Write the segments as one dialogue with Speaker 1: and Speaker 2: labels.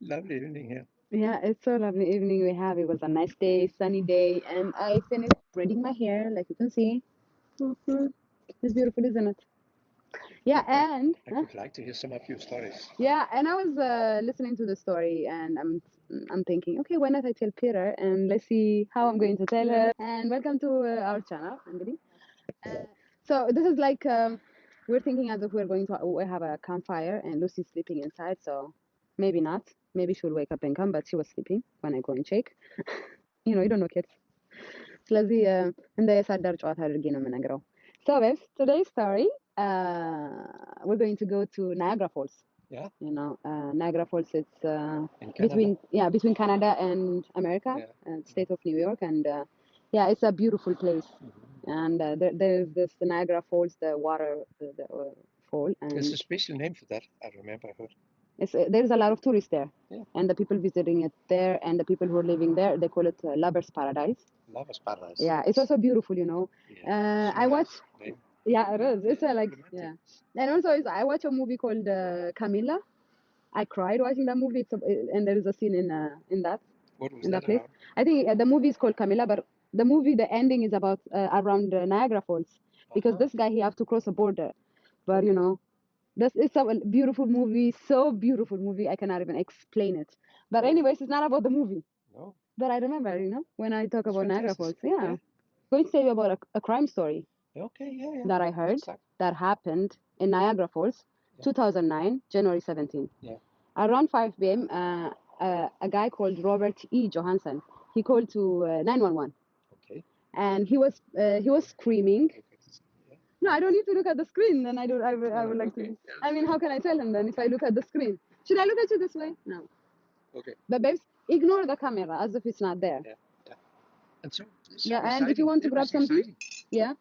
Speaker 1: Lovely evening here.
Speaker 2: Yeah, it's so lovely evening we have. It was a nice day, sunny day, and I finished braiding my hair, like you can see. It's beautiful, isn't it? Yeah,
Speaker 1: I,
Speaker 2: and
Speaker 1: I would like to hear some of your stories.
Speaker 2: yeah, and I was listening to the story, and I'm thinking, okay, why not I tell Peter, and let's see how I'm going to tell her. And welcome to our channel, Anjali. So this is like we're thinking as if we're going to we have a campfire, and Lucy's sleeping inside, so maybe not. Maybe she'll wake up and come, but she was sleeping when I go and check. You don't know kids. ስለዚህ እንደ የሳዳር ጨዋታ አድርጌ ነው የምነግረው. So babes, today's story, we're going to go to Niagara Falls.
Speaker 1: Yeah,
Speaker 2: Niagara Falls, it's
Speaker 1: in Canada.
Speaker 2: between Canada and America,
Speaker 1: Yeah.
Speaker 2: state of New York, and yeah, it's a beautiful place. And there's this Niagara Falls, the water, the fall,
Speaker 1: There's
Speaker 2: and
Speaker 1: a special name for that. I remember I heard.
Speaker 2: there's a lot of tourists there,
Speaker 1: Yeah.
Speaker 2: and the people visiting it there, and the people who are living there, they call it lovers paradise.
Speaker 1: Lover's Paradise.
Speaker 2: Yeah, it's also beautiful,
Speaker 1: Yeah.
Speaker 2: I watch.
Speaker 1: Name.
Speaker 2: Yeah, it is. It's like
Speaker 1: Romantic.
Speaker 2: yeah, and also I watch a movie called Camilla. I cried watching that movie. And there is a scene in that
Speaker 1: What was
Speaker 2: in that
Speaker 1: that
Speaker 2: place.
Speaker 1: about?
Speaker 2: I think the movie is called Camilla, but the ending is about around Niagara Falls because
Speaker 1: Uh-huh.
Speaker 2: this guy he have to cross a border, but this is a beautiful movie, so beautiful movie. I cannot even explain it. But anyways, it's not about the movie.
Speaker 1: No.
Speaker 2: But I remember, when I talk
Speaker 1: It's
Speaker 2: about Niagara
Speaker 1: fantastic.
Speaker 2: Falls, yeah. Going to tell you about a crime story
Speaker 1: Okay, yeah.
Speaker 2: that I heard
Speaker 1: Exactly.
Speaker 2: that happened in Niagara Falls,
Speaker 1: Yeah.
Speaker 2: 2009, January 17.
Speaker 1: Yeah.
Speaker 2: Around 5 p.m., a guy called Robert E. Johansson, he called to 911,
Speaker 1: Okay.
Speaker 2: and he was screaming.
Speaker 1: Look at this. Yeah.
Speaker 2: No, I don't need to look at the screen. Then I would like
Speaker 1: Okay.
Speaker 2: to. I mean, how can I tell him then if I look at the screen? Should I look at you this way? No.
Speaker 1: Okay.
Speaker 2: But babes, ignore the camera as if it's not there.
Speaker 1: Yeah. And so this
Speaker 2: Yeah, and if
Speaker 1: exciting.
Speaker 2: you want to
Speaker 1: It
Speaker 2: grab
Speaker 1: was
Speaker 2: something,
Speaker 1: exciting.
Speaker 2: yeah.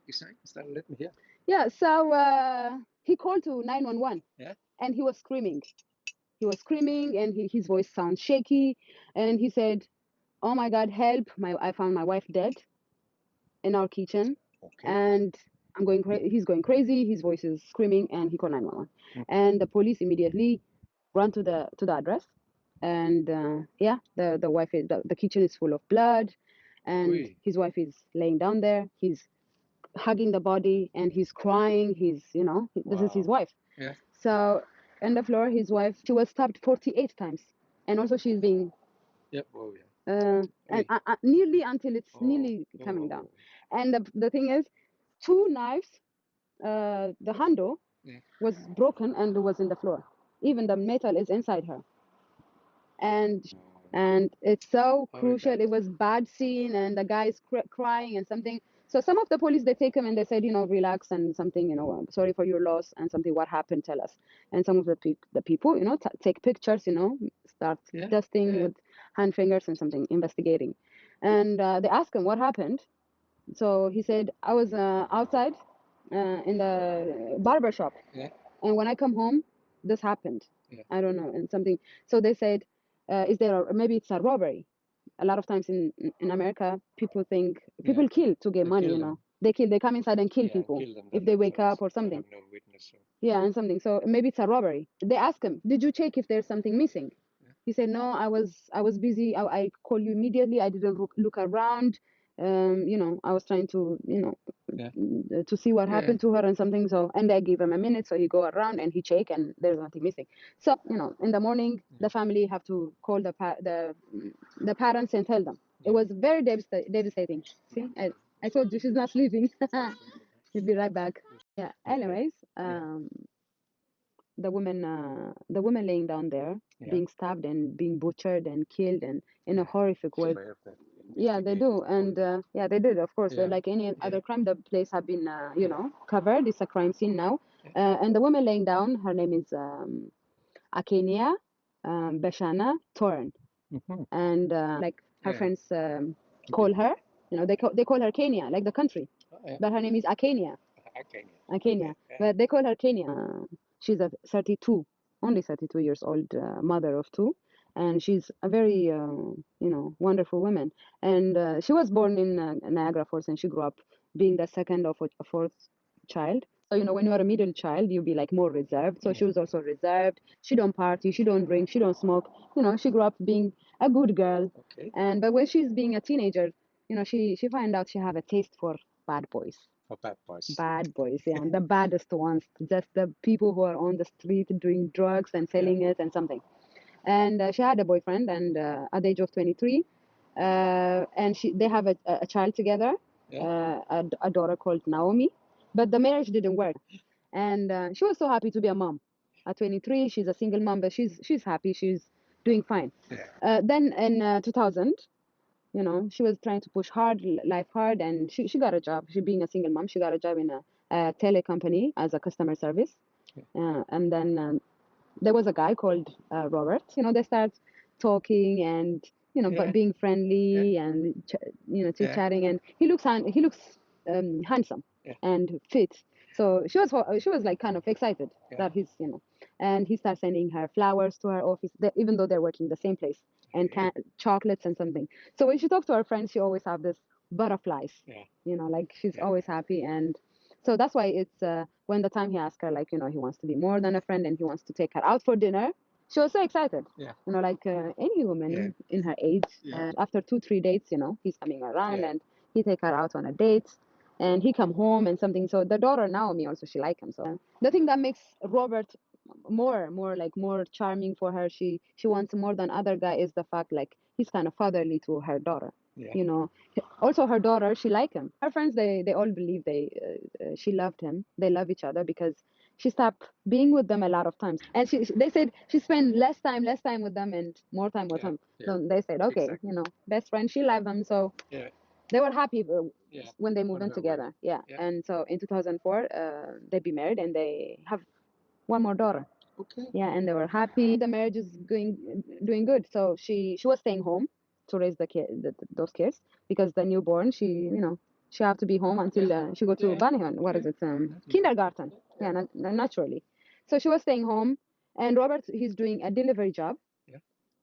Speaker 1: Exciting. Let me hear.
Speaker 2: Yeah, so he called to 911,
Speaker 1: Yeah.
Speaker 2: and he was screaming. He was screaming, and his voice sounds shaky, and he said, "Oh my God, help! I found my wife dead in our kitchen,
Speaker 1: Okay.
Speaker 2: and he's going crazy. His voice is screaming, and he called 911. And the police immediately run to the address, and yeah, the wife is the kitchen is full of blood, and
Speaker 1: Ui.
Speaker 2: his wife is laying down there. He's hugging the body, and he's crying. This is his
Speaker 1: Wow.
Speaker 2: wife.
Speaker 1: Yeah.
Speaker 2: So on the floor, his wife, she was stabbed 48 times, and also she's being
Speaker 1: Yep. Oh yeah.
Speaker 2: and
Speaker 1: Ui.
Speaker 2: nearly until it's
Speaker 1: Oh.
Speaker 2: nearly coming down. And the thing is, two knives, the handle
Speaker 1: Yeah.
Speaker 2: was broken and was in the floor. Even the metal is inside her. And it's so
Speaker 1: Very
Speaker 2: crucial.
Speaker 1: bad.
Speaker 2: It was bad scene, and the guy is crying and something. So some of the police, they take him and they said, relax and something, sorry for your loss and something. What happened? Tell us. And some of the people, take pictures, start
Speaker 1: Yeah.
Speaker 2: testing
Speaker 1: Yeah.
Speaker 2: with hand fingers and something, investigating. And they asked him what happened. So he said, I was outside in the barber shop,
Speaker 1: Yeah.
Speaker 2: and when I come home, this happened.
Speaker 1: Yeah.
Speaker 2: I don't know, and something. So they said, is there maybe it's a robbery? A lot of times in America, people kill to get
Speaker 1: They
Speaker 2: money.
Speaker 1: kill them.
Speaker 2: They come inside and kill
Speaker 1: Yeah,
Speaker 2: people
Speaker 1: kill them.
Speaker 2: if
Speaker 1: Then
Speaker 2: they
Speaker 1: no
Speaker 2: wake
Speaker 1: choice.
Speaker 2: up or
Speaker 1: They
Speaker 2: something.
Speaker 1: have no witness. So.
Speaker 2: Yeah, and something. So maybe it's a robbery. They ask him, did you check if there's something missing?
Speaker 1: Yeah.
Speaker 2: He said, no, I was busy. I called you immediately. I didn't look around. I was trying to,
Speaker 1: Yeah.
Speaker 2: to see what
Speaker 1: Yeah.
Speaker 2: happened to her and something. So, and I gave him a minute. So he go around and he check, and there's nothing missing. So, in the morning, the family have to call the parents and tell them. It was very devastating. See, I told you she's not sleeping. She'll be right back. Yeah. Anyways, the woman laying down there,
Speaker 1: Yeah.
Speaker 2: being stabbed and being butchered and killed and in a horrific way.
Speaker 1: Aware of that.
Speaker 2: Yeah, they do, and yeah, they did. Of course,
Speaker 1: Yeah.
Speaker 2: like any other crime, the place have been, covered. It's a crime scene now.
Speaker 1: Yeah.
Speaker 2: And the woman laying down, her name is AHKENYA Beshana Toran, and like her
Speaker 1: Yeah.
Speaker 2: friends call her, they call her Kenya, like the country,
Speaker 1: Oh, yeah.
Speaker 2: but her name is AHKENYA.
Speaker 1: AHKENYA.
Speaker 2: Kenya,
Speaker 1: Yeah.
Speaker 2: but they call her Kenya. She's a 32, only 32 years old mother of two, and she's a very, wonderful woman. And she was born in Niagara Falls, and she grew up being the second of a fourth child So, when you are a middle child, you'll be like more reserved. So she was also reserved. She don't party, she don't drink, she don't smoke. She grew up being a good girl.
Speaker 1: Okay.
Speaker 2: But when she's being a teenager, she find out she have a taste for bad boys.
Speaker 1: For bad boys.
Speaker 2: Bad boys, yeah, the baddest ones, just the people who are on the street doing drugs and selling it and something. And she had a boyfriend, and at the age of 23, and they have a child together, a daughter called Naomi, but the marriage didn't work. And she was so happy to be a mom. At 23, she's a single mom, but she's happy, she's doing fine. Then in 2000, she was trying to push life hard, and she got a job. She being a single mom, she got a job in a tele company as a customer service. And then there was a guy called Robert. They start talking and but being friendly and chit chatting, and he looks handsome and fit. So she was like kind of excited that he's and he starts sending her flowers to her office, even though they're working the same place, and chocolates and something. So when she talks to her friends, she always have this butterflies. Like she's always happy. And so that's why it's when the time he asked her, like, he wants to be more than a friend and he wants to take her out for dinner, she was so excited. Like any woman in her age. After 2-3 dates, he's coming around and he take her out on a date, and he come home and something. So the daughter Naomi also, she like him. So the thing that makes Robert more charming for her, she wants more than other guy, is the fact like he's kind of fatherly to her daughter. Also her daughter, she like him. Her friends, they all believe she loved him. They love each other because she stopped being with them a lot of times, and they said she spent less time with them and more time with him. So they said, okay, best friend, she loved them. So they were happy when they moved in together. And so in 2004 they be married and they have one more daughter. And they were happy. The marriage is doing good. So she was staying home to raise those kids, because the newborn, she have to be home until she go to Banihan. What is it? Kindergarten. Naturally. So she was staying home, and Robert, he's doing a delivery job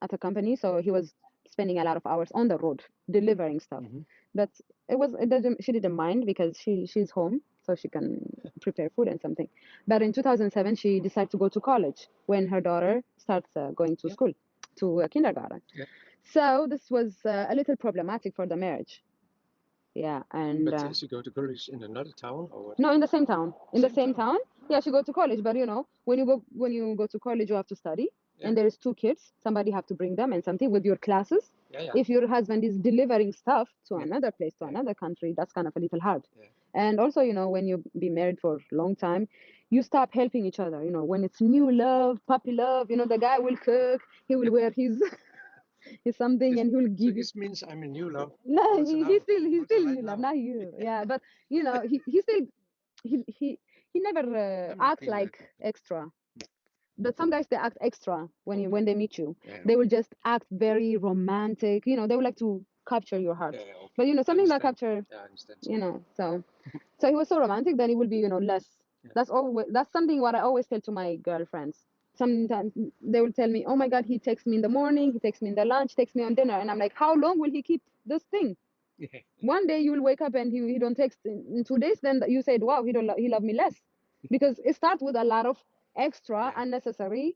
Speaker 2: at a company. So he was spending a lot of hours on the road delivering stuff. But she didn't mind because she's home, so she can prepare food and something. But in 2007, she decided to go to college when her daughter starts going to school, to kindergarten. So this was a little problematic for the marriage. And
Speaker 1: But she go to college in another town, or what?
Speaker 2: No, in the same town. In the same town. Yeah, she go to college, but when you go to college, you have to study, and there is 2 kids. Somebody have to bring them and something with your classes. If your husband is delivering stuff to another place, to another country, that's kind of a little hard. And also, when you be married for a long time, you stop helping each other. When it's new love, puppy love, the guy will cook, he will wear his something, and he will give you.
Speaker 1: This means I'm in new love.
Speaker 2: No,
Speaker 1: Also now.
Speaker 2: he's still
Speaker 1: Also right
Speaker 2: new love,
Speaker 1: now.
Speaker 2: not you. Yeah, but he still he never acts like extra. But some guys, they act extra when they meet you. They will just act very romantic. They would like to capture your heart. But something that capture.
Speaker 1: I understand.
Speaker 2: So he was so romantic that he will be less. That's something what I always tell to my girlfriends. Sometimes they will tell me, oh my God, he texts me in the morning, he texts me in the lunch, texts me on dinner, and I'm like, how long will he keep this thing? One day you will wake up and he don't text in 2 days, then you said, wow, he loved me less, because it starts with a lot of extra unnecessary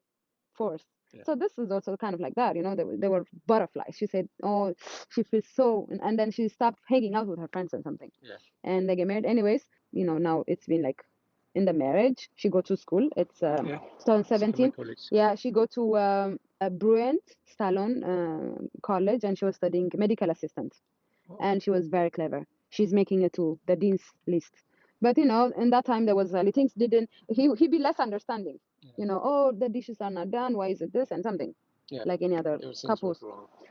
Speaker 2: force. So this is also kind of like that. They were butterflies. She said, oh, she feels so, and then she stopped hanging out with her friends and something. And they get married anyways. Now it's been like, in the marriage, she go to school. It's 2017. She go to a Bruent Stallone college, and she was studying medical assistant. And she was very clever. She's making it to the dean's list. But in that time there was things didn't. He be less understanding. Oh, the dishes are not done. Why is it this and something? Like any other couples.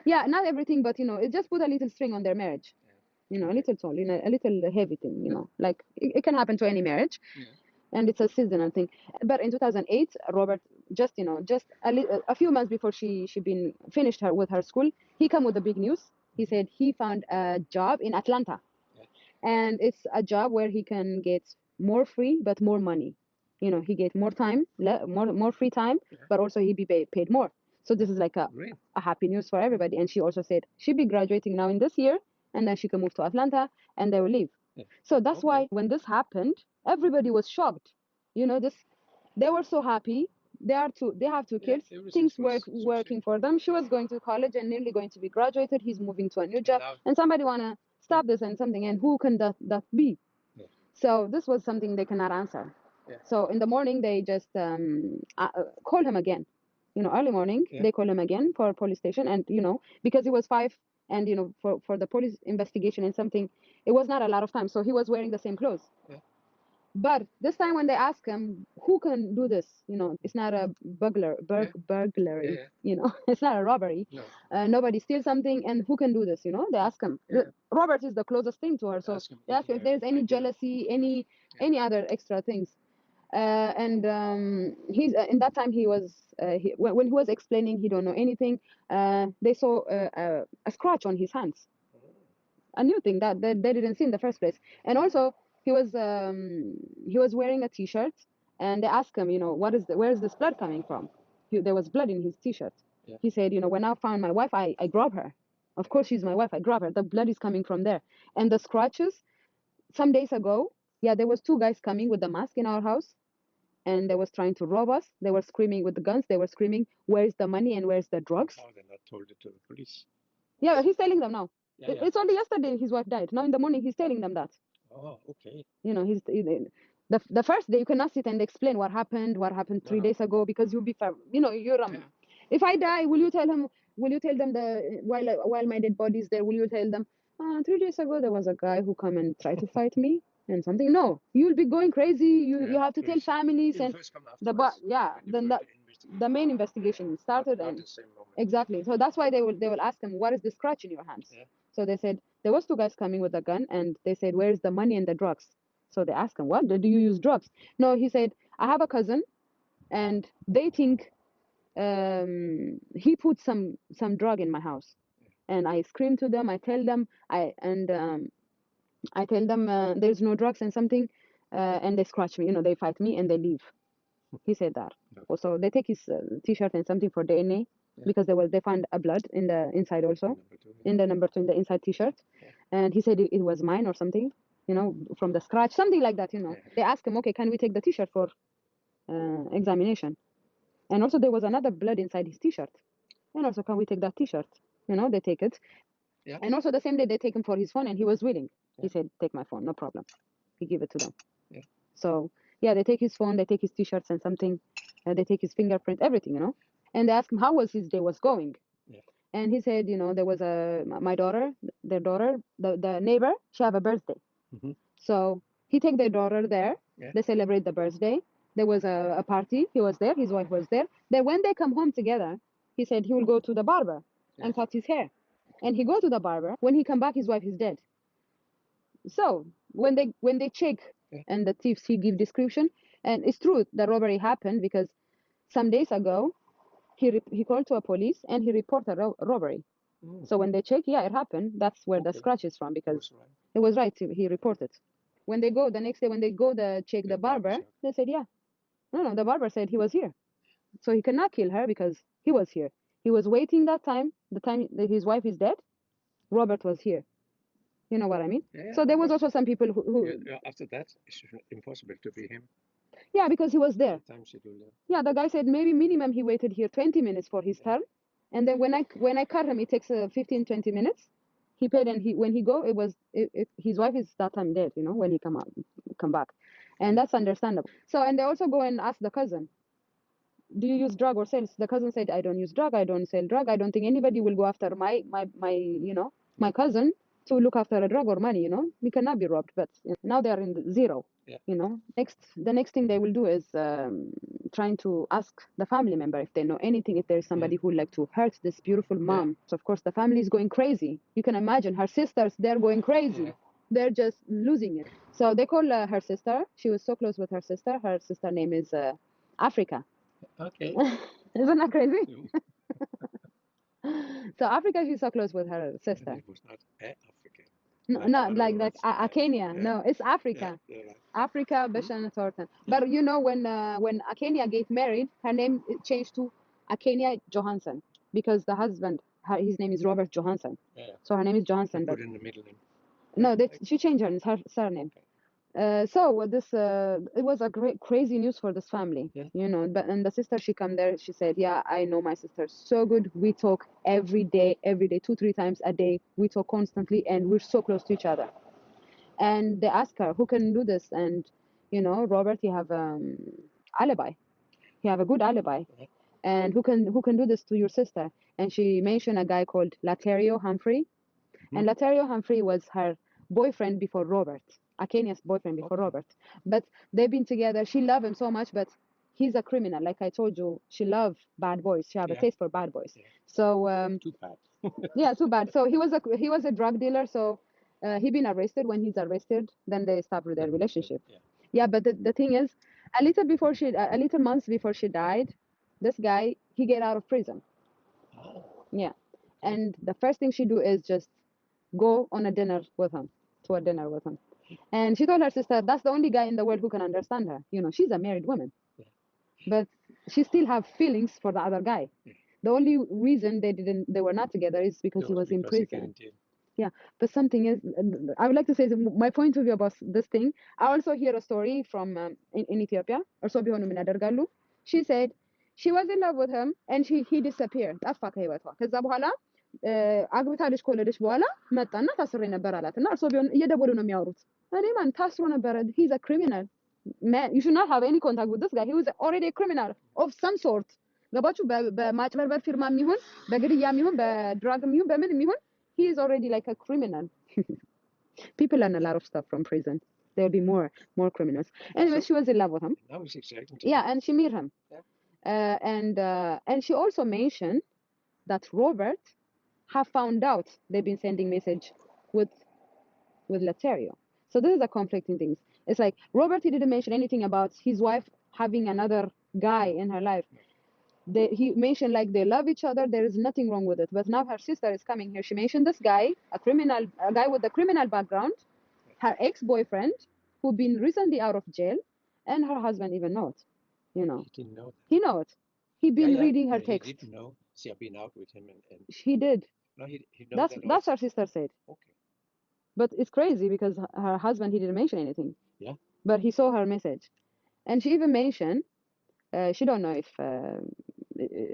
Speaker 2: Not everything, but it just put a little string on their marriage. A little toll, a little heavy thing. Like it can happen to any marriage. And it's a seasonal thing. But in 2008, Robert, just a few months before she been finished with her school, he come with the big news. He said he found a job in Atlanta, and it's a job where he can get more free but more money. He get more time, more free time, but also he be paid more. So this is like a happy news for everybody. And she also said she'll be graduating now in this year, and then she can move to Atlanta, and they will leave.
Speaker 1: Yeah.
Speaker 2: So that's
Speaker 1: Okay.
Speaker 2: why when this happened, everybody was shocked. You know, they were so happy. They have two
Speaker 1: Yeah,
Speaker 2: kids.
Speaker 1: everything
Speaker 2: Things
Speaker 1: was
Speaker 2: working
Speaker 1: succeeding.
Speaker 2: for them. She was going to college and nearly going to be graduated. He's moving to a new
Speaker 1: And
Speaker 2: job,
Speaker 1: now,
Speaker 2: and somebody wanna stop this and something. And who can that be?
Speaker 1: Yeah.
Speaker 2: So this was something they cannot answer.
Speaker 1: Yeah.
Speaker 2: So in the morning they just call him again. You know, early morning
Speaker 1: Yeah.
Speaker 2: they call him again for police station, and you know, because it was 5, and you know, for the police investigation and something, it was not a lot of time. So he was wearing the same clothes.
Speaker 1: Yeah.
Speaker 2: But this time when they ask him, who can do this? You know, it's not a burglary.
Speaker 1: Yeah.
Speaker 2: You know, it's not a robbery.
Speaker 1: No.
Speaker 2: Nobody steals something, and who can do this? You know, they ask him.
Speaker 1: Yeah.
Speaker 2: Robert is the closest thing to her, so
Speaker 1: Ask him
Speaker 2: they
Speaker 1: if
Speaker 2: ask
Speaker 1: he
Speaker 2: if
Speaker 1: have
Speaker 2: there's any
Speaker 1: idea.
Speaker 2: jealousy, any other extra things. He's in that time he was when he was explaining he don't know anything. They saw a scratch on his hands, a new thing that they didn't see in the first place. And also he was wearing a t-shirt, and they asked him, you know, where's this blood coming from? There was blood in his t-shirt.
Speaker 1: Yeah.
Speaker 2: He said, you know, when I found my wife, I grabbed her. Of course she's my wife, I grabbed her. The blood is coming from there. And the scratches, some days ago, yeah, there was 2 guys coming with the mask in our house, and they was trying to rob us. They were screaming with the guns. They were screaming, where's the money and where's the drugs?
Speaker 1: How they not told it to the police?
Speaker 2: Yeah, he's telling them now.
Speaker 1: Yeah.
Speaker 2: It's only yesterday his wife died. Now in the morning he's telling them that.
Speaker 1: Oh, okay.
Speaker 2: You know, the first day you cannot sit and explain what happened 3 days ago, because you'll be you know, you're
Speaker 1: Yeah.
Speaker 2: if I die, will you tell them while my dead body is there, will you tell them 3 days ago there was a guy who come and tried to fight me and something? No, you'll be going crazy. You have to tell families, and
Speaker 1: first come
Speaker 2: the
Speaker 1: afterwards,
Speaker 2: yeah,
Speaker 1: when
Speaker 2: then
Speaker 1: investigation.
Speaker 2: the main investigation started,
Speaker 1: Not
Speaker 2: and
Speaker 1: the same moment.
Speaker 2: exactly. So that's why they will ask him, what is the scratch in your hands?
Speaker 1: Yeah.
Speaker 2: So they said there was 2 guys coming with a gun, and they said, where's the money and the drugs? So they asked him, what? Do you use drugs? No, he said, I have a cousin, and they think he put some drug in my house. And I scream to them, I tell them, I tell them there's no drugs and something, and they scratch me, you know, they fight me and they leave. He said that. Also, they take his t-shirt and something for DNA, because they found a blood in the inside also,
Speaker 1: Number 2.
Speaker 2: in the number 2 in the inside t-shirt. And he said it was mine or something, you know, from the scratch, something like that, you know. They asked him, okay, can we take the t-shirt for examination? And also there was another blood inside his t-shirt. And also, can we take that t-shirt? You know, they take it.
Speaker 1: Yeah.
Speaker 2: And also the same day they take him for his phone, and he was willing.
Speaker 1: Yeah.
Speaker 2: He said, take my phone, no problem. He gave it to them.
Speaker 1: Yeah.
Speaker 2: So yeah, they take his phone, they take his t-shirts and something, they take his fingerprint, everything, you know. And they ask him how was his day was going.
Speaker 1: Yeah.
Speaker 2: And he said, you know, there was my daughter, their daughter, the neighbor, she have a birthday.
Speaker 1: Mm-hmm.
Speaker 2: So he take their daughter there.
Speaker 1: Yeah.
Speaker 2: They celebrate the birthday. There was a party. He was there. His wife was there. Then when they come home together, he said he will go to the barber and cut his hair. And he go to the barber. When he come back, his wife is dead. So when they check, and the thieves, he give description, and it's true the robbery happened, because some days ago he called to a police and he reported a robbery. So when they check, yeah, it happened. That's where the scratch is from, because it was right. He reported. When they go the next day, when they go check the barber, they said, yeah, no, the barber said he was here, so he cannot kill her because he was here. He was waiting the time that his wife is dead. Robert was here. You know what I mean?
Speaker 1: Yeah,
Speaker 2: so there was also some people who
Speaker 1: after that, it's impossible to be him.
Speaker 2: Yeah, because he was there.
Speaker 1: Time schedule.
Speaker 2: Yeah, the guy said maybe minimum he waited here 20 minutes for his turn, and then when I cut him, it takes 15, 20 minutes. He paid, and when he go, his wife is that time dead. You know, when he come back, and that's understandable. So, and they also go and ask the cousin, do you use drug or sales? The cousin said, I don't use drug, I don't sell drug. I don't think anybody will go after my my cousin to look after a drug or money. You know, we cannot be robbed. But now they are in zero.
Speaker 1: Yeah.
Speaker 2: You know, the next thing they will do is trying to ask the family member if they know anything, if there is somebody who would like to hurt this beautiful mom. So of course the family is going crazy. You can imagine her sisters, they're going crazy. They're just losing it. So they call her sister. She was so close with her sister. Her sister name is Africa.
Speaker 1: Okay.
Speaker 2: Isn't that crazy? So Africa, she's so close with her sister.
Speaker 1: It was not Africa.
Speaker 2: No, not like AHKENYA. No, it's Africa. Africa, Beshan, Thornton. But you know, when AHKENYA get married, her name changed to AHKENYA Johansson, because the husband, his name is Robert Johansson. So her name is Johansson.
Speaker 1: Put in the middle name.
Speaker 2: No, she changed her surname. So this it was a great crazy news for this family,
Speaker 1: Yeah.
Speaker 2: you know. But and the sister, she come there, she said, yeah, I know my sister so good. We talk every day, 2-3 times a day. We talk constantly, and we're so close to each other. And they ask her, who can do this? And you know, Robert, you have alibi. You have a good alibi.
Speaker 1: Yeah.
Speaker 2: And who can do this to your sister? And she mentioned a guy called Laterio Humphrey. And Laterio Humphrey was her boyfriend before Robert, AHKENYA's boyfriend before Robert. But they've been together. She loved him so much, but he's a criminal. Like I told you, she loved bad boys. She have a
Speaker 1: Yeah.
Speaker 2: taste for bad boys.
Speaker 1: Yeah.
Speaker 2: So
Speaker 1: Too bad.
Speaker 2: yeah, too bad. So he was a drug dealer. So he been arrested. When he's arrested, then they stop their relationship.
Speaker 1: Yeah.
Speaker 2: Yeah, but the thing is, a little months before she died, this guy, he get out of prison.
Speaker 1: Oh.
Speaker 2: Yeah, and the first thing she do is just go on a dinner with him, and she told her sister that's the only guy in the world who can understand her. You know, she's a married woman,
Speaker 1: Yeah.
Speaker 2: but she still have feelings for the other guy.
Speaker 1: Yeah.
Speaker 2: The only reason they were not together is because he was in prison. Yeah, but something is, I would like to say my point of view about this thing. I also hear a story from in Ethiopia. እርሶ ቢሆኑ ምን ያደርጋሉ? She said she was in love with him and he disappeared. ጠፋ ከህይወቷ። ከዛ በኋላ አግብታ ልጅ ከወለደች በኋላ መጣና ታስሬ ነበር አላት እና እርሶ ቢሆን እየደወሉ ነው የሚያወሩት። እኔ ማን ታስሮ ነበረ? He's a criminal. Man, you should not have any contact with this guy. He was already a criminal of some sort. ገባችሁ? በማጭበርበር ፊርማም ይሁን በግድያም ይሁን በድራግም ይሁን በምንም ይሁን he is already like a criminal. People learn a lot of stuff from prison. There'll be more criminals. Anyway, she was in love with him.
Speaker 1: That was exciting.
Speaker 2: Yeah, and she met him.
Speaker 1: Yeah.
Speaker 2: And she also mentioned that Robert have found out they've been sending message with Laterio. So this is a conflicting things. It's like Robert, he didn't mention anything about his wife having another guy in her life. He mentioned like they love each other. There is nothing wrong with it. But now her sister is coming here. She mentioned this guy, a guy with a criminal background, her ex-boyfriend, who'd been recently out of jail, and her husband even know it. You know,
Speaker 1: He didn't know that.
Speaker 2: he know it. He been reading her
Speaker 1: He
Speaker 2: text.
Speaker 1: didn't know. She had been out with him and
Speaker 2: He did.
Speaker 1: no, he knows that
Speaker 2: That's
Speaker 1: also.
Speaker 2: her sister said.
Speaker 1: Okay.
Speaker 2: But it's crazy because her husband, he didn't mention anything.
Speaker 1: Yeah.
Speaker 2: But he saw her message, and she even mentioned she don't know if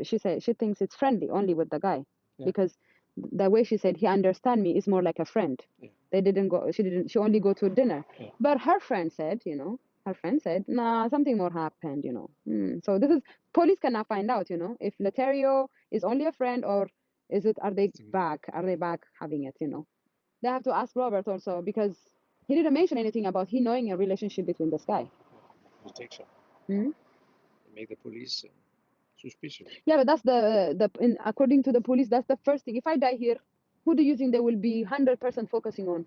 Speaker 2: she said she thinks it's friendly only with the guy. Yeah. Because the way she said he understand me is more like a friend. Yeah. She only go to dinner. Yeah. But her friend said, nah, something more happened, you know. So this is, police cannot find out, you know, if Laterio is only a friend or are they back having it, you know. They have to ask Robert also because he didn't mention anything about he knowing a relationship between this guy.
Speaker 1: Protection. Make the police suspicious. Yeah,
Speaker 2: but that's according to the police, that's the first thing. If I die here, who do you think they will be 100% focusing on?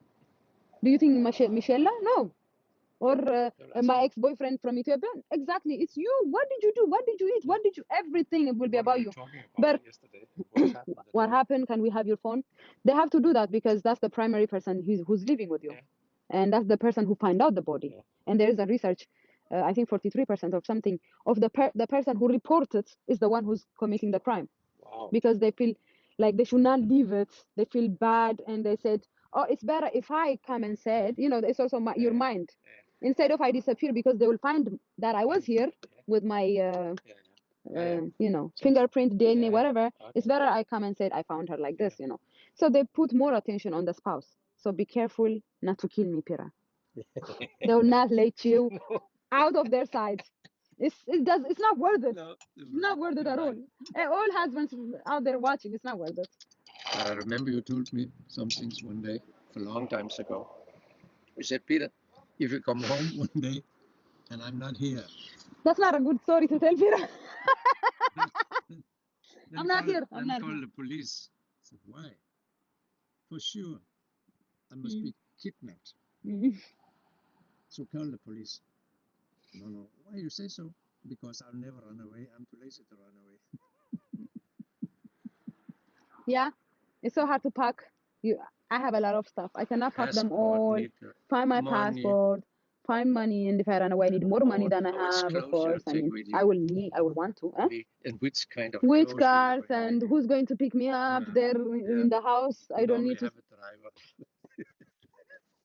Speaker 2: Do you think Michelle? No. Or my ex-boyfriend from Ethiopia? Exactly. It's you. What did you do? What did you eat? What did you? Everything will be about you. But what happened? Can we have your phone? They have to do that because that's the primary person who's living with you. Yeah. And that's the person who find out the body. Yeah. And there is a research, I think 43% or something of the person who reported is the one who's committing the crime.
Speaker 1: Wow.
Speaker 2: Because they feel like they should not leave it. They feel bad and they said, oh, it's better if I come and said, you know, it's also your mind. Yeah. Instead of I disappear because they will find that I was here with my, you know, fingerprint, DNA, whatever. Okay. It's better I come and said I found her like this, you know. So they put more attention on the spouse. So be careful not to kill me, Pira. They will not let you out of their sight. It's not worth it. No, it's not worth it at all. All husbands out there watching, it's not worth it.
Speaker 1: I remember you told me some things one day, a long time ago. You said, Peter, if you come home one day and I'm not here.
Speaker 2: That's not a good story to tell Peter. I'm not here.
Speaker 1: I'm not call the police. I said, why? For sure. I must be kidnapped. So call the police. No. Why you say so? Because I'll never run away. I'm too lazy to run away.
Speaker 2: Yeah, it's so hard to pack. I have a lot of stuff. I cannot pack them all. Find my passport. Find money, and if I run away, I need more money than I have. Of course, I mean, I will want to.
Speaker 1: And which kind of
Speaker 2: which cars and who's going to pick me up there in the house? I don't need to.
Speaker 1: Have a driver.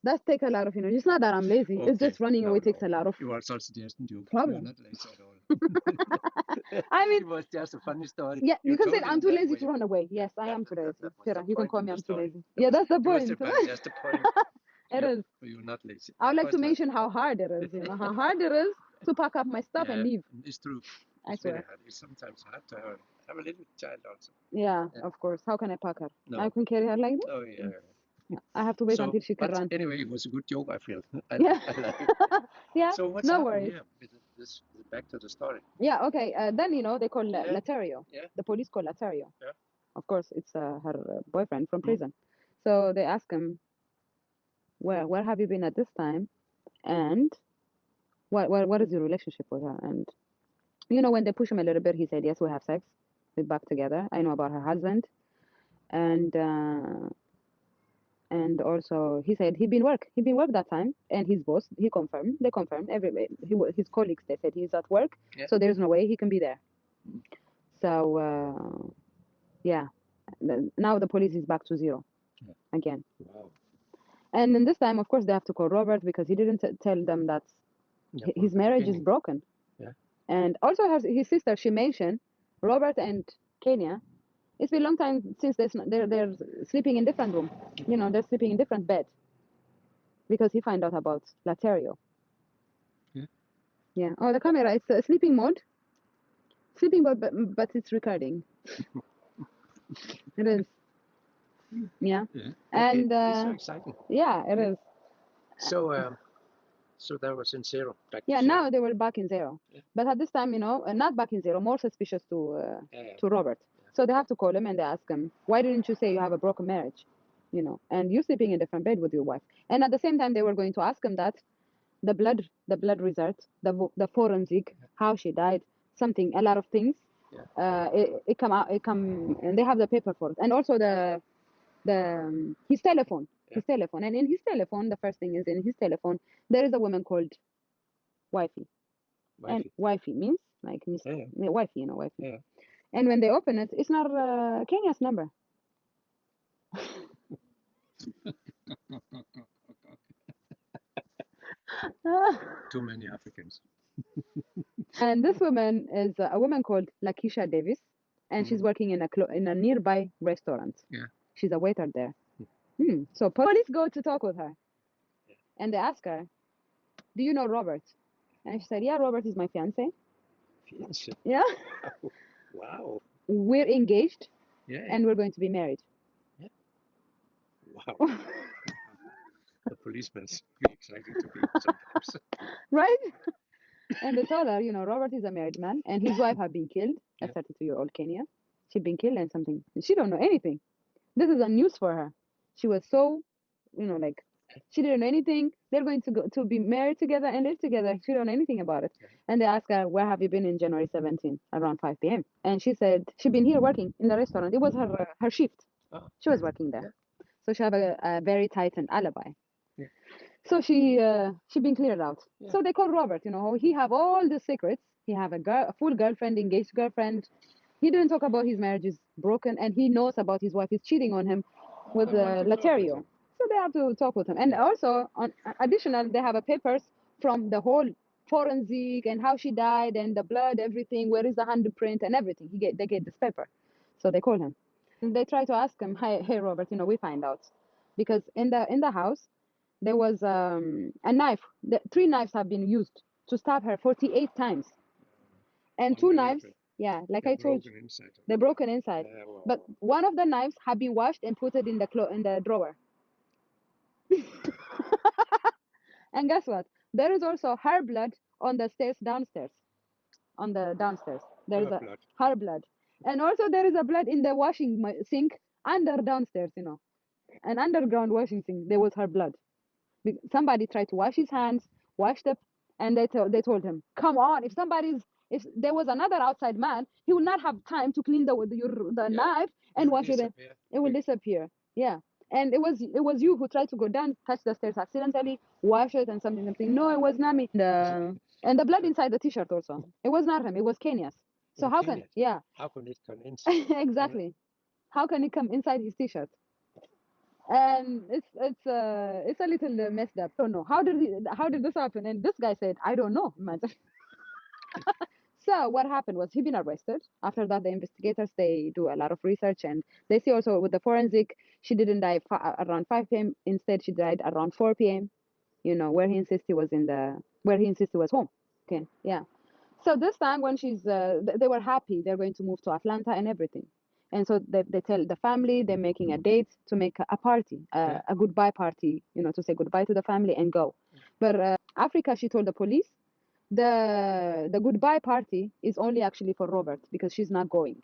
Speaker 2: That takes a lot of energy. It's not that I'm lazy. It's
Speaker 1: Okay.
Speaker 2: just running
Speaker 1: No,
Speaker 2: away takes
Speaker 1: no.
Speaker 2: a lot of
Speaker 1: You are suggesting you
Speaker 2: problem.
Speaker 1: are not lazy at all.
Speaker 2: I mean,
Speaker 1: it was just a funny story.
Speaker 2: yeah, you can say
Speaker 1: told it
Speaker 2: I'm
Speaker 1: in
Speaker 2: too
Speaker 1: that
Speaker 2: lazy
Speaker 1: way.
Speaker 2: to run away. Yes, I
Speaker 1: That-
Speaker 2: am too
Speaker 1: that-
Speaker 2: lazy.
Speaker 1: that was
Speaker 2: Sarah,
Speaker 1: the
Speaker 2: you can
Speaker 1: point
Speaker 2: call
Speaker 1: in
Speaker 2: me
Speaker 1: the
Speaker 2: I'm too
Speaker 1: story.
Speaker 2: lazy. Yeah, that's the
Speaker 1: It was
Speaker 2: point.
Speaker 1: just the point.
Speaker 2: It is.
Speaker 1: You're not lazy.
Speaker 2: I would like
Speaker 1: Of
Speaker 2: to
Speaker 1: course not.
Speaker 2: mention how hard it is. You know how hard it is to pack up my stuff and
Speaker 1: Yeah,
Speaker 2: leave.
Speaker 1: it's true.
Speaker 2: I
Speaker 1: It's very
Speaker 2: swear.
Speaker 1: hard. It's sometimes hard to have a little child also.
Speaker 2: Yeah,
Speaker 1: Yeah.
Speaker 2: of course. How can I pack her?
Speaker 1: No.
Speaker 2: I can carry her like this.
Speaker 1: Oh yeah.
Speaker 2: Yeah, I have to wait
Speaker 1: So,
Speaker 2: until she can
Speaker 1: but
Speaker 2: run.
Speaker 1: anyway, it was a good joke. I feel.
Speaker 2: Yeah.
Speaker 1: I like it.
Speaker 2: Yeah.
Speaker 1: So what's
Speaker 2: No
Speaker 1: happened
Speaker 2: worries.
Speaker 1: here? With this back to the story.
Speaker 2: Yeah. Okay. Then they call
Speaker 1: Yeah.
Speaker 2: Laterio.
Speaker 1: Yeah.
Speaker 2: The police call Laterio.
Speaker 1: Yeah.
Speaker 2: Of course, it's her boyfriend from prison. So they ask him, where have you been at this time, and what is your relationship with her? And when they push him a little bit, he said, yes, we have sex. We're back together. I know about her husband, and also he said he'd been work that time, and his boss they confirmed everybody, his colleagues, they said he's at work.
Speaker 1: Yeah.
Speaker 2: So there's no way he can be there. So yeah, now the police is back to zero again.
Speaker 1: Wow.
Speaker 2: And then this time, of course, they have to call Robert because he didn't tell them that his marriage is broken.
Speaker 1: Yeah.
Speaker 2: And also his sister, she mentioned Robert and Kenya. It's been a long time since they're sleeping in different room. They're sleeping in different bed because he found out about Laterio.
Speaker 1: Yeah.
Speaker 2: Yeah. Oh, the camera, it's sleeping mode. Sleeping mode, but it's recording. It is. Yeah.
Speaker 1: Yeah.
Speaker 2: And
Speaker 1: it's so exciting.
Speaker 2: yeah, it is.
Speaker 1: So that was in zero. Back to
Speaker 2: Yeah,
Speaker 1: zero.
Speaker 2: now they were back in zero.
Speaker 1: Yeah.
Speaker 2: But at this time, not back in zero, more suspicious to Robert. So they have to call him and they ask him, why didn't you say you have a broken marriage? And you're sleeping in a different bed with your wife. And at the same time, they were going to ask him that the blood result, the forensic, how she died, a lot of things.
Speaker 1: Yeah.
Speaker 2: It come, and they have the paper for it. And also his telephone.
Speaker 1: Yeah.
Speaker 2: His telephone. And in his telephone, the first thing is in his telephone, there is a woman called wifey. And wifey means like wifey, wifey.
Speaker 1: Yeah.
Speaker 2: And when they open it, it's not Kenya's number.
Speaker 1: Too many Africans.
Speaker 2: And this woman is a woman called Lakeisha Davis, and she's working in a nearby restaurant.
Speaker 1: Yeah.
Speaker 2: She's a waiter there. So police go to talk with her, and they ask her, "Do you know Robert?" And she said, "Yeah, Robert is my fiance."
Speaker 1: Fiance.
Speaker 2: Yeah.
Speaker 1: Wow.
Speaker 2: We're engaged.
Speaker 1: Yeah.
Speaker 2: And we're going to be married.
Speaker 1: Yeah. Wow. The policeman's really exciting to be sometimes.
Speaker 2: Right? And they told her, Robert is a married man, and his wife had been killed. A 32-year-old Kenya. She'd been killed and something. She don't know anything. This is a news for her. She was so, like, she didn't know anything. They're going to be married together and live together. She don't know anything about it. And they asked her, where have you been in January 17th, around 5 p.m.? And she said she'd been here working in the restaurant. It was her shift.
Speaker 1: Oh.
Speaker 2: She was working there.
Speaker 1: Yeah.
Speaker 2: So she have a very tightened alibi.
Speaker 1: Yeah.
Speaker 2: So she been cleared out. Yeah. So they called Robert. He have all the secrets. He have a full girlfriend, engaged girlfriend. He didn't talk about his marriage is broken, and he knows about his wife is cheating on him with Laterio. So they have to talk with him. And also, on additional, they have a papers from the whole forensic and how she died and the blood, everything. Where is the handprint and everything? They get this paper. So they call him. And they try to ask him, hey Robert, we find out, because in the house there was a knife. 3 knives have been used to stab her 48 times, and 2 knives, like I told you, they're broken inside. But one of the knives have been washed and put it in the drawer. And guess what? There is also her blood on the stairs downstairs. On the downstairs, there is her blood, and also there is a blood in the washing sink under downstairs. An underground washing sink. There was her blood. Somebody tried to wash his hands, and they told him, "Come on! If there was another outside man, he will not have time to clean the knife and wash it. It will disappear." Yeah. And it was you who tried to go down, touch the stairs accidentally, wash it, and something. No, it was not me. And the blood inside the T-shirt also. It was not him. It was Kenya's. So how can? Yeah.
Speaker 1: How can it come inside?
Speaker 2: Exactly. How can it come inside his T-shirt? And it's a little messed up. I don't know how did this happen? And this guy said, I don't know. Imagine. So what happened was he been arrested. After that, the investigators they do a lot of research and they see also with the forensic, she didn't die around 5 p.m. Instead, she died around 4 p.m. You know where he insists he was where he insists he was home. Okay, yeah. So this time when they were happy, they're going to move to Atlanta and everything. And so they tell the family they're making a date to make a party, a goodbye party, to say goodbye to the family and go. But Africa, she told the police the goodbye party is only actually for Robert because she's not going.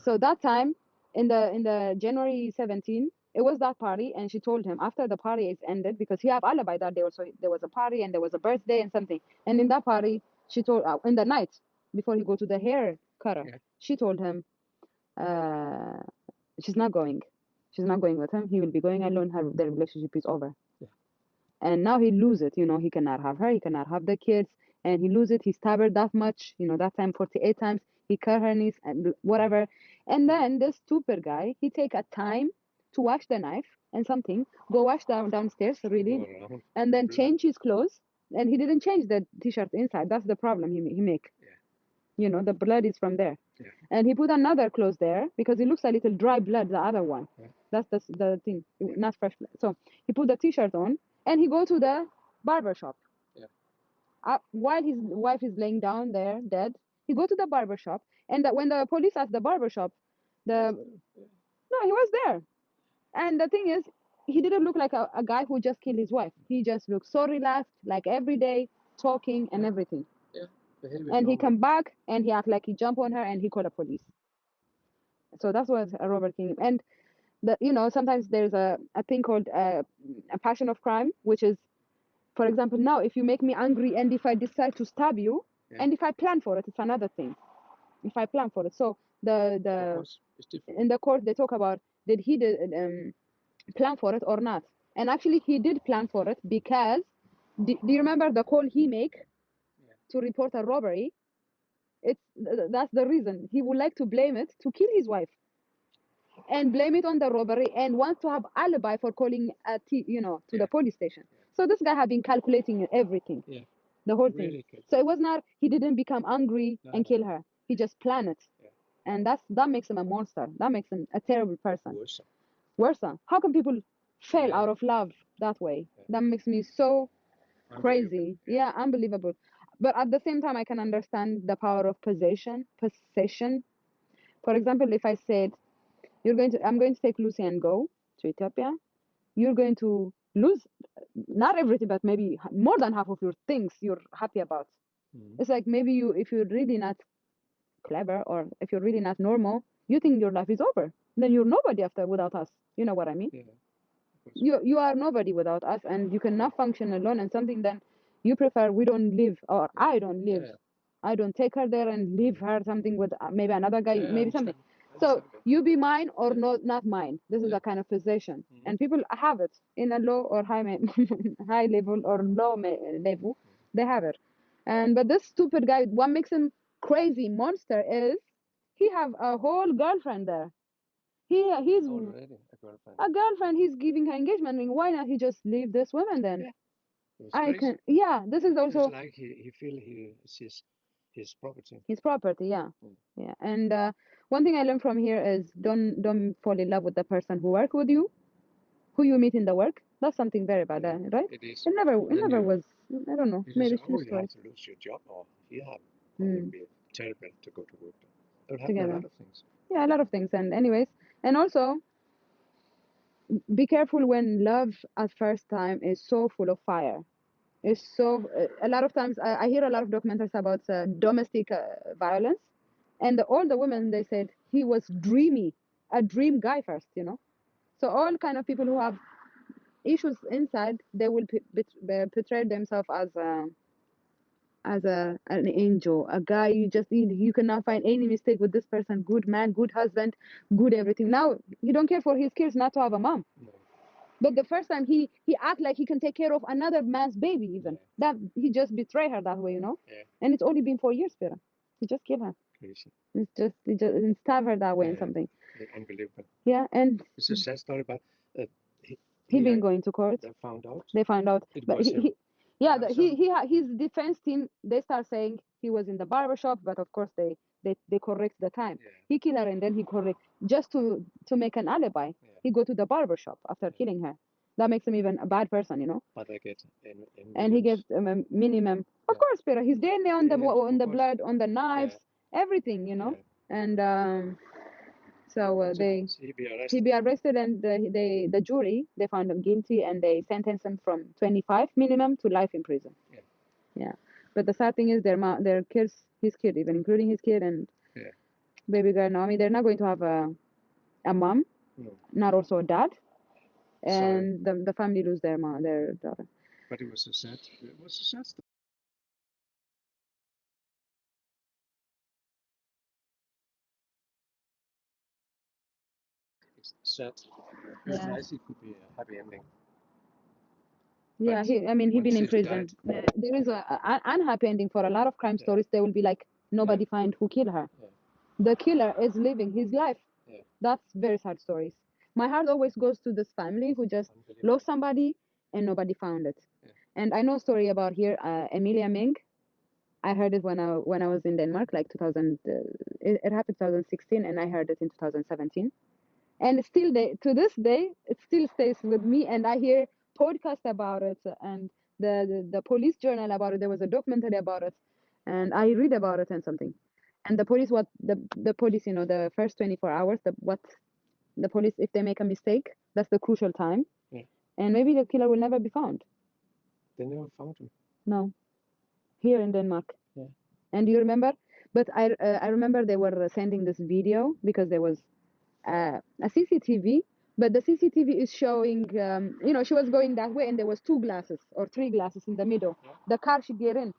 Speaker 2: So that time in the January 17, it was that party, and she told him after the party is ended because he have alibi that day also there was a party and there was a birthday and something. And in that party, she told in the night before he go to the hair cutter, she told him she's not going. She's not going with him. He will be going alone. The relationship is over. And now he lose it. He cannot have her. He cannot have the kids, and he lose it. He stabbed her that much. That time 48 times. He cut her knees and whatever. And then this stupid guy, he take a time to wash the knife and something. Go wash downstairs really, and then change his clothes. And he didn't change the t-shirt inside. That's the problem he make. The blood is from there. And he put another clothes there because it looks a little dry blood, the other one. That's the thing, not fresh blood. So he put the t-shirt on and he go to the barber shop. While his wife is laying down there dead, he go to the barber shop. And when the police asked the barber shop, no, he was there. And the thing is, he didn't look like a guy who just killed his wife. He just looked so relaxed, like every day, talking and everything. And he come back and he act like he jump on her and he called the police. So that's what Robert King. And sometimes there's a thing called a passion of crime, which is, for example, now if you make me angry and if I decide to stab you, and if I plan for it, it's another thing. If I plan for it, so in the court they talk about did he plan for it or not, and actually he did plan for it because do you remember the call he make to report a robbery? That's the reason he would like to blame it to kill his wife and blame it on the robbery and wants to have alibi for calling to the police station. So this guy had been calculating everything, the whole thing. So it was not he didn't become angry and kill her. He just planned it, and that makes him a monster. That makes him a terrible person. Worse. How can people fail out of love that way? That makes me so crazy. Yeah, unbelievable. But at the same time, I can understand the power of possession. For example, if I said I'm going to take Lucy and go to Ethiopia, you're going to lose not everything, but maybe more than half of your things you're happy about. It's like maybe if you're really not clever or if you're really not normal, you think your life is over. Then you're nobody without us. You know what I mean? You are nobody without us, and you cannot function alone. And something then you prefer we don't live, or I don't live. I don't take her there and leave her something with maybe another guy, maybe something. So you be mine or not mine. This is a kind of possession, and people have it in a low or high high level or low level. They have it, but this stupid guy, what makes him crazy monster is he have a whole girlfriend there. He's
Speaker 1: Already a girlfriend.
Speaker 2: a girlfriend. He's giving her engagement ring. Why not he just leave this woman then? I can. Yeah, this is also.
Speaker 1: It's like he feel it's his property.
Speaker 2: His property. Yeah, yeah. And one thing I learned from here is don't fall in love with the person who work with you, who you meet in the work. That's something very bad, right?
Speaker 1: It is.
Speaker 2: It never was. I don't know. Maybe it's
Speaker 1: you have to lose your job, or you have. It would be terrible to go to work. It would happen a lot of things.
Speaker 2: Yeah, a lot of things. And anyways, and also be careful when love at first time is so full of fire. It's so a lot of times I hear a lot of documentaries about domestic violence, and all the women they said he was dreamy, a dream guy first, So all kind of people who have issues inside, they will portray themselves as an angel, a guy you cannot find any mistake with this person. Good man, good husband, good everything. Now he don't care for his kids not to have a mom. No. But the first time he act like he can take care of another man's baby, even that he just betray her that way, And it's only been 4 years, Pera. He just killed her.
Speaker 1: crazy.
Speaker 2: It's stab her that way and something.
Speaker 1: Unbelievable.
Speaker 2: Yeah, and
Speaker 1: it's a sad story, but
Speaker 2: he been going to court. They found out. But his defense team, they start saying he was in the barber shop, but of course they correct the time.
Speaker 1: Yeah.
Speaker 2: He killed her and then he correct just to make an alibi.
Speaker 1: Yeah.
Speaker 2: He go to the barber shop after killing her. That makes him even a bad person, you know.
Speaker 1: But I get
Speaker 2: and he gets a minimum. Of course, Peter. His DNA on the blood, on the knives, everything, you know. And so he be arrested, and the jury, they found him guilty, and they sentenced him from 25 minimum to life in prison. Yeah. But the sad thing is, their kids, his kid, even including his kid and baby girl Naomi, they're not going to have a mom, not also a dad, and the family lose their daughter.
Speaker 1: But it was a sad story. It's sad. It was nice. It could be a happy ending.
Speaker 2: Yeah, he been in prison. There is an unhappy ending for a lot of crime stories. They will be like, nobody find who killed her. The killer is living his life. That's very sad stories. My heart always goes to this family who just lost somebody and nobody found it. And I know a story about here, Emilia Ming. I heard it when I was in Denmark, like 2000. It happened 2016, and I heard it in 2017. And still, to this day, it still stays with me. And I hear podcasts about it, and the police journal about it. There was a documentary about it, and I read about it and something. And the police, the police, you know, the first 24 hours, the police, if they make a mistake, that's the crucial time. And maybe the killer will never be found.
Speaker 1: They never found him.
Speaker 2: No, here in Denmark. And you remember? But I remember they were sending this video because there was a CCTV, but the CCTV is showing, you know, she was going that way and there was 2 glasses or 3 glasses in the middle. The car should get in.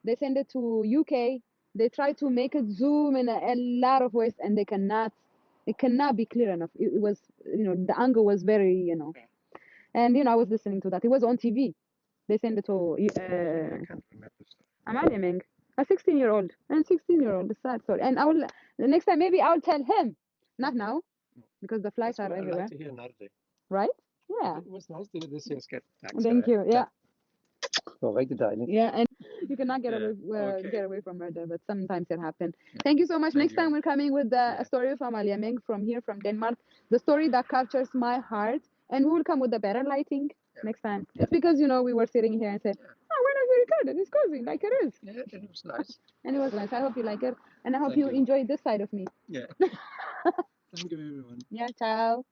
Speaker 2: They send it to UK. They try to make it zoom in a lot of ways, and it cannot be clear enough. It was, you know, the angle was very, you know. And, you know, I was listening to that. It was on TV. They send it to
Speaker 1: I can't remember.
Speaker 2: Amalia Ming, a 16-year-old, and 16-year-old, the sad story. And the next time maybe I'll tell him, not now, because the flights are everywhere.
Speaker 1: I'd like to hear another day.
Speaker 2: Right? Yeah.
Speaker 1: It was nice to hear this year's get.
Speaker 2: Thank you. Yeah.
Speaker 1: Rigtig dejligt.
Speaker 2: Yeah, and you cannot get away from murder, but sometimes it happens. Thank you so much. Next time we're coming with a story from Amalia Ming from Denmark, the story that captures my heart, and we will come with a better lighting next time. It's because, you know, we were sitting here and said, oh, why not we record it? It's cozy, like it is.
Speaker 1: Yeah, it was nice.
Speaker 2: And it was nice. I hope you like it, and I hope you enjoy this side of me.
Speaker 1: Yeah. Thank you, everyone.
Speaker 2: Yeah, ciao.